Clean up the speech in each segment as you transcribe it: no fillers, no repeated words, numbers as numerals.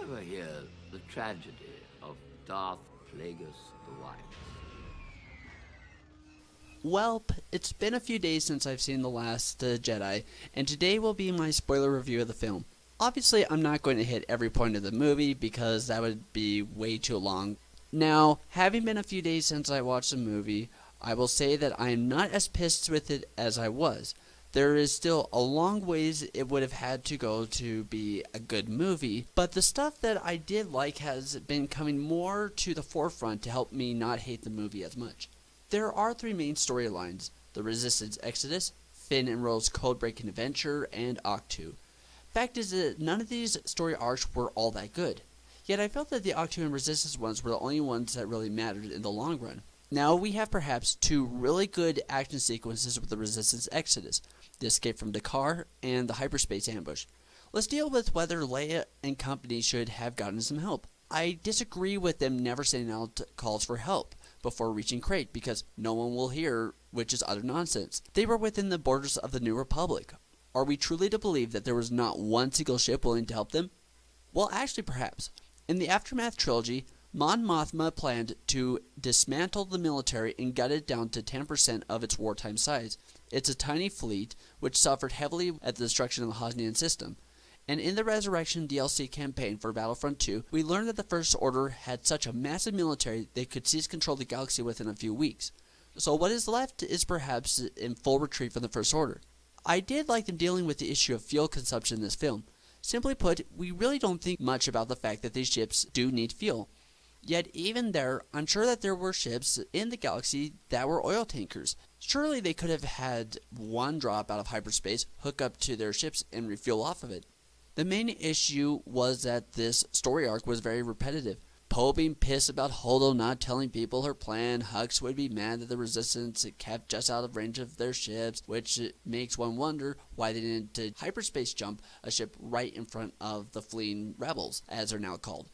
ever hear the tragedy of Darth Plagueis the White? Welp, it's been a few days since I've seen The Last Jedi, and today will be my spoiler review of the film. Obviously, I'm not going to hit every point of the movie because that would be way too long. Now, having been a few days since I watched the movie, I will say that I am not as pissed with it as I was. There is still a long ways it would have had to go to be a good movie, but the stuff that I did like has been coming more to the forefront to help me not hate the movie as much. There are three main storylines: the Resistance Exodus, Finn and Rose code-breaking adventure, and Octu. Fact is that none of these story arcs were all that good. Yet I felt that the Octu and Resistance ones were the only ones that really mattered in the long run. Now we have perhaps two really good action sequences with the Resistance Exodus: the escape from Dakar and the hyperspace ambush. Let's deal with whether Leia and company should have gotten some help. I disagree with them never sending out calls for help before reaching Crate because no one will hear, which is utter nonsense. They were within the borders of the New Republic. Are we truly to believe that there was not one single ship willing to help them? Well, actually, perhaps. In the Aftermath trilogy, Mon Mothma planned to dismantle the military and gut it down to 10% of its wartime size. It's a tiny fleet, which suffered heavily at the destruction of the Hosnian system. And in the Resurrection DLC campaign for Battlefront 2, we learned that the First Order had such a massive military they could seize control of the galaxy within a few weeks. So what is left is perhaps in full retreat from the First Order. I did like them dealing with the issue of fuel consumption in this film. Simply put, we really don't think much about the fact that these ships do need fuel. Yet even there, I'm sure that there were ships in the galaxy that were oil tankers. Surely they could have had one drop out of hyperspace, hook up to their ships, and refuel off of it. The main issue was that this story arc was very repetitive. Poe being pissed about Holdo not telling people her plan, Hux would be mad that the Resistance kept just out of range of their ships, which makes one wonder why they didn't hyperspace jump a ship right in front of the fleeing rebels, as they're now called.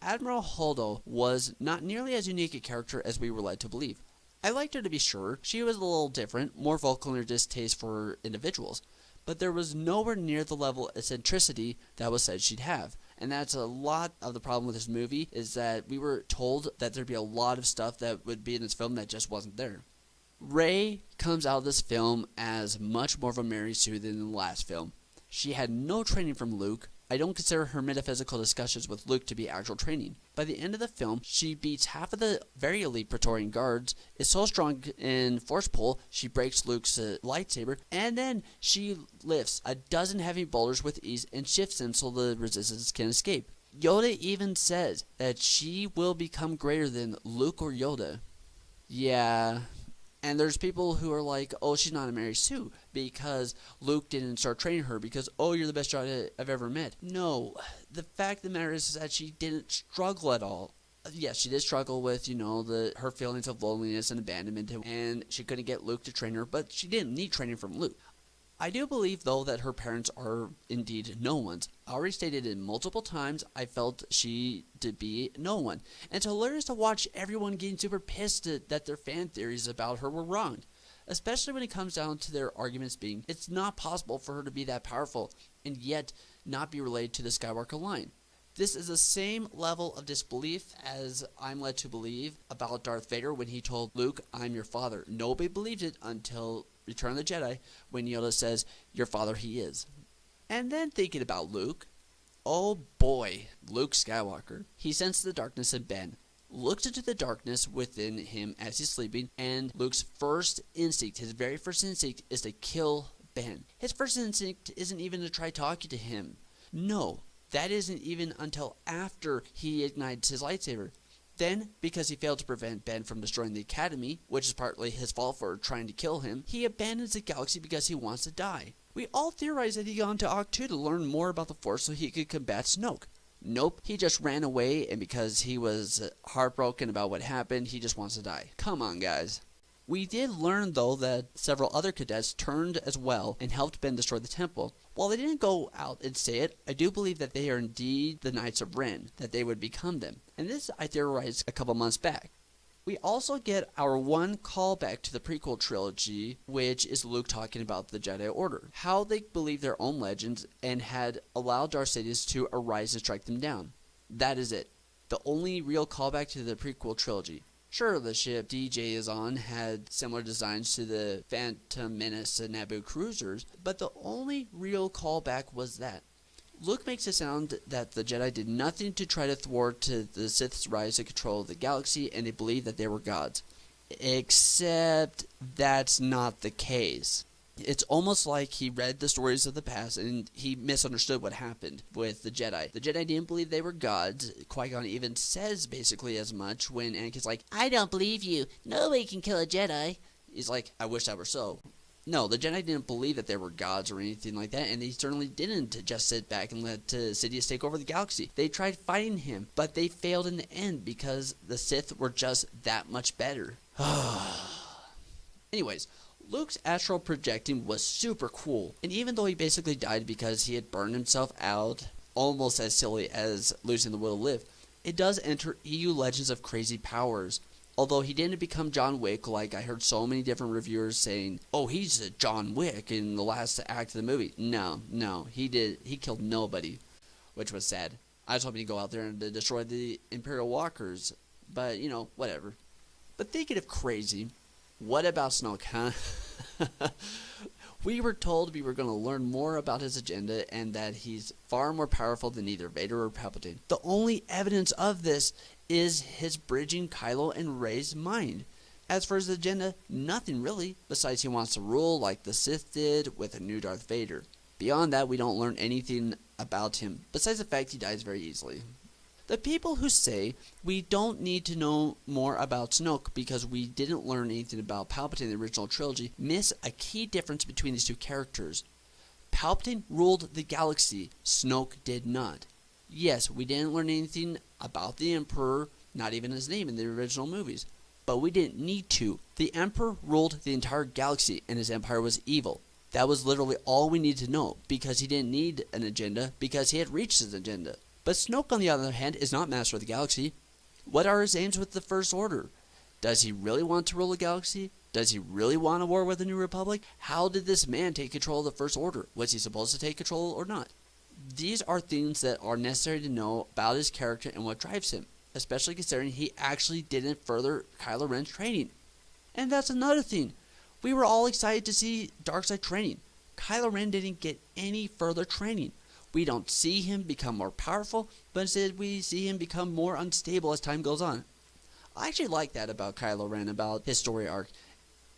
Admiral Holdo was not nearly as unique a character as we were led to believe. I liked her to be sure. She was a little different, more vocal in her distaste for individuals. But there was nowhere near the level of eccentricity that was said she'd have. And that's a lot of the problem with this movie, is that we were told that there'd be a lot of stuff that would be in this film that just wasn't there. Rey comes out of this film as much more of a Mary Sue than in the last film. She had no training from Luke. I don't consider her metaphysical discussions with Luke to be actual training. By the end of the film, she beats half of the very elite Praetorian guards, is so strong in force pull, she breaks Luke's lightsaber, and then she lifts a dozen heavy boulders with ease and shifts them so the Resistance can escape. Yoda even says that she will become greater than Luke or Yoda. Yeah. And there's people who are like, oh, she's not a Mary Sue because Luke didn't start training her because, oh, you're the best Jedi I've ever met. No, the fact of the matter is that she didn't struggle at all. Yes, she did struggle with, her feelings of loneliness and abandonment, and she couldn't get Luke to train her, but she didn't need training from Luke. I do believe, though, that her parents are indeed no ones. I already stated it multiple times, I felt she to be no one. And it's hilarious to watch everyone getting super pissed that their fan theories about her were wrong. Especially when it comes down to their arguments being, it's not possible for her to be that powerful, and yet not be related to the Skywalker line. This is the same level of disbelief as I'm led to believe about Darth Vader when he told Luke, I'm your father. Nobody believed it until Return of the Jedi, when Yoda says, your father he is. And then thinking about Luke, oh boy, Luke Skywalker. He sensed the darkness in Ben, looks into the darkness within him as he's sleeping, and Luke's first instinct, his very first instinct, is to kill Ben. His first instinct isn't even to try talking to him. No, that isn't even until after he ignites his lightsaber. Then, because he failed to prevent Ben from destroying the Academy, which is partly his fault for trying to kill him, he abandons the galaxy because he wants to die. We all theorize that he got into Octu to learn more about the Force so he could combat Snoke. Nope, he just ran away, and because he was heartbroken about what happened, he just wants to die. Come on, guys. We did learn, though, that several other cadets turned as well and helped Ben destroy the temple. While they didn't go out and say it, I do believe that they are indeed the Knights of Ren, that they would become them. And this I theorized a couple months back. We also get our one callback to the prequel trilogy, which is Luke talking about the Jedi Order, how they believed their own legends and had allowed Darth Sidious to arise and strike them down. That is it. The only real callback to the prequel trilogy. Sure, the ship DJ is on had similar designs to the Phantom Menace and Naboo cruisers, but the only real callback was that. Luke makes it sound that the Jedi did nothing to try to thwart the Sith's rise to control the galaxy, and they believed that they were gods. Except that's not the case. It's almost like he read the stories of the past and he misunderstood what happened with the Jedi. The Jedi didn't believe they were gods. Qui-Gon even says basically as much when Anakin's like, "I don't believe you. Nobody can kill a Jedi." He's like, "I wish that were so." No, the Jedi didn't believe that they were gods or anything like that, and they certainly didn't just sit back and let Sidious take over the galaxy. They tried fighting him, but they failed in the end because the Sith were just that much better. Anyways, Luke's astral projecting was super cool, and even though he basically died because he had burned himself out, almost as silly as losing the will to live, it does enter EU Legends of crazy powers. Although he didn't become John Wick, like I heard so many different reviewers saying, "Oh, he's a John Wick in the last act of the movie." No, he killed nobody, which was sad. I was hoping he'd go out there and destroy the Imperial Walkers, but whatever. But thinking of crazy, what about Snoke, huh? We were told we were going to learn more about his agenda and that he's far more powerful than either Vader or Palpatine. The only evidence of this is his bridging Kylo and Rey's mind. As for his agenda, nothing really, besides he wants to rule like the Sith did with a new Darth Vader. Beyond that, we don't learn anything about him, besides the fact he dies very easily. The people who say we don't need to know more about Snoke because we didn't learn anything about Palpatine in the original trilogy miss a key difference between these two characters. Palpatine ruled the galaxy, Snoke did not. Yes, we didn't learn anything about the Emperor, not even his name in the original movies, but we didn't need to. The Emperor ruled the entire galaxy and his empire was evil. That was literally all we needed to know because he didn't need an agenda because he had reached his agenda. But Snoke, on the other hand, is not master of the galaxy. What are his aims with the First Order? Does he really want to rule the galaxy? Does he really want a war with the New Republic? How did this man take control of the First Order? Was he supposed to take control or not? These are things that are necessary to know about his character and what drives him, especially considering he actually didn't further Kylo Ren's training. And that's another thing. We were all excited to see Darkseid training. Kylo Ren didn't get any further training. We don't see him become more powerful, but instead we see him become more unstable as time goes on. I actually like that about Kylo Ren, about his story arc.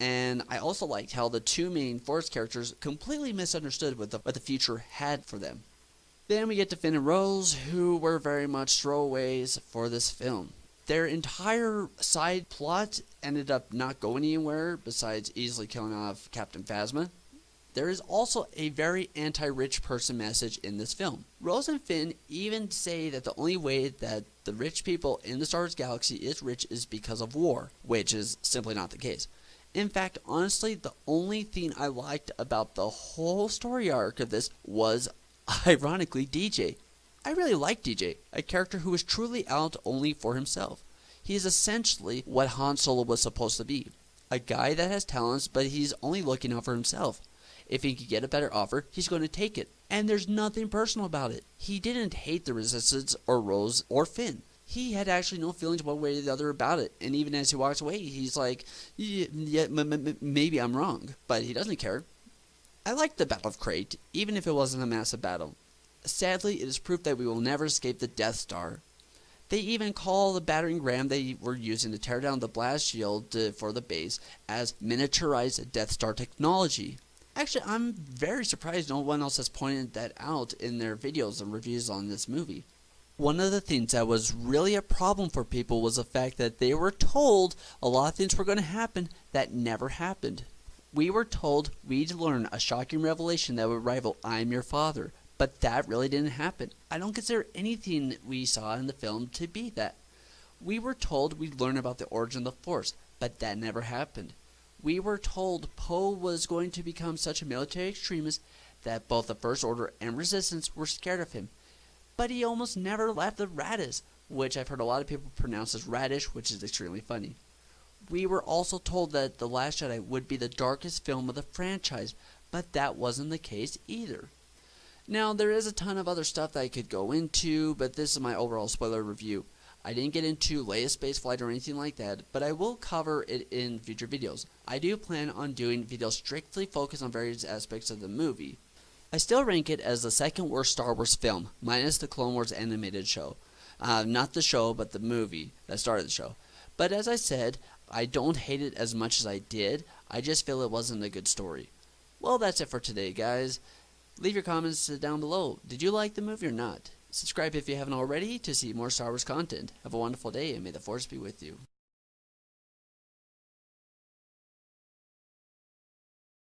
And I also liked how the two main Force characters completely misunderstood what the future had for them. Then we get to Finn and Rose, who were very much throwaways for this film. Their entire side plot ended up not going anywhere besides easily killing off Captain Phasma. There is also a very anti-rich person message in this film. Rose and Finn even say that the only way that the rich people in the Star Wars galaxy is rich is because of war, which is simply not the case. In fact, honestly, the only thing I liked about the whole story arc of this was, ironically, DJ. I really like DJ, a character who is truly out only for himself. He is essentially what Han Solo was supposed to be. A guy that has talents, but he's only looking out for himself. If he could get a better offer, he's going to take it. And there's nothing personal about it. He didn't hate the Resistance or Rose or Finn. He had actually no feelings one way or the other about it. And even as he walks away, he's like, maybe I'm wrong. But he doesn't care. I liked the Battle of Crate, even if it wasn't a massive battle. Sadly, it is proof that we will never escape the Death Star. They even call the battering ram they were using to tear down the blast shield for the base as miniaturized Death Star technology. Actually, I'm very surprised no one else has pointed that out in their videos and reviews on this movie. One of the things that was really a problem for people was the fact that they were told a lot of things were going to happen that never happened. We were told we'd learn a shocking revelation that would rival I Am Your Father, but that really didn't happen. I don't consider anything we saw in the film to be that. We were told we'd learn about the origin of the Force, but that never happened. We were told Poe was going to become such a military extremist that both the First Order and Resistance were scared of him. But he almost never left the Raddus, which I've heard a lot of people pronounce as Radish, which is extremely funny. We were also told that The Last Jedi would be the darkest film of the franchise, but that wasn't the case either. Now, there is a ton of other stuff that I could go into, but this is my overall spoiler review. I didn't get into Leia's spaceflight or anything like that, but I will cover it in future videos. I do plan on doing videos strictly focused on various aspects of the movie. I still rank it as the second worst Star Wars film, minus the Clone Wars animated show. Not the show, but the movie that started the show. But as I said, I don't hate it as much as I did. I just feel it wasn't a good story. Well, that's it for today, guys. Leave your comments down below. Did you like the movie or not? Subscribe if you haven't already to see more Star Wars content. Have a wonderful day, and may the Force be with you.